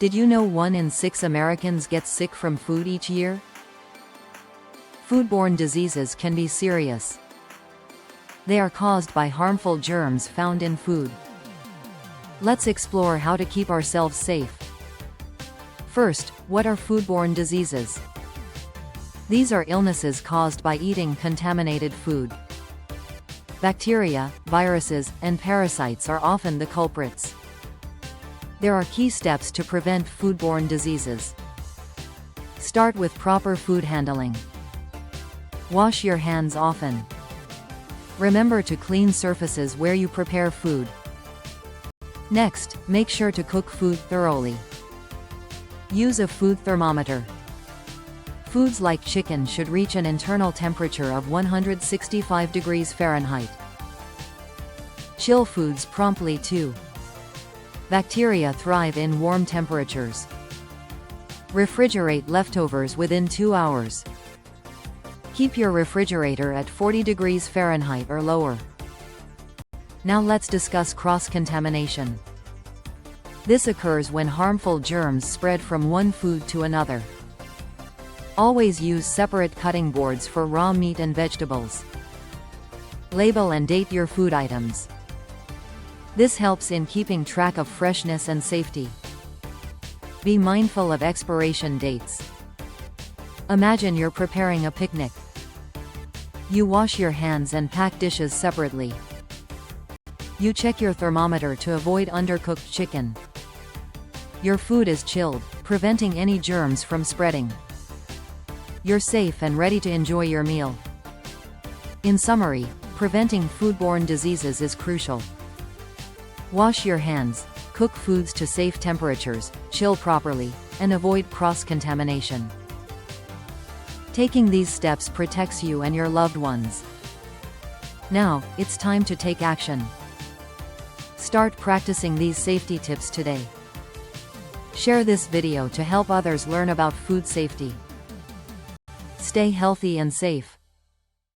Did you know 1 in 6 Americans gets sick from food each year? Foodborne diseases can be serious. They are caused by harmful germs found in food. Let's explore how to keep ourselves safe. First, what are foodborne diseases? These are illnesses caused by eating contaminated food. Bacteria, viruses, and parasites are often the culprits. There are key steps to prevent foodborne diseases. Start with proper food handling. Wash your hands often. Remember to clean surfaces where you prepare food. Next, make sure to cook food thoroughly. Use a food thermometer. Foods like chicken should reach an internal temperature of 165 degrees Fahrenheit. Chill foods promptly too. Bacteria thrive in warm temperatures. Refrigerate leftovers within 2 hours. Keep your refrigerator at 40 degrees Fahrenheit or lower. Now let's discuss cross-contamination. This occurs when harmful germs spread from one food to another. Always use separate cutting boards for raw meat and vegetables. Label and date your food items. This helps in keeping track of freshness and safety. Be mindful of expiration dates. Imagine you're preparing a picnic. You wash your hands and pack dishes separately. You check your thermometer to avoid undercooked chicken. Your food is chilled, preventing any germs from spreading. You're safe and ready to enjoy your meal. In summary, preventing foodborne diseases is crucial. Wash your hands, cook foods to safe temperatures, chill properly, and avoid cross-contamination. Taking these steps protects you and your loved ones. Now, it's time to take action. Start practicing these safety tips today. Share this video to help others learn about food safety. Stay healthy and safe.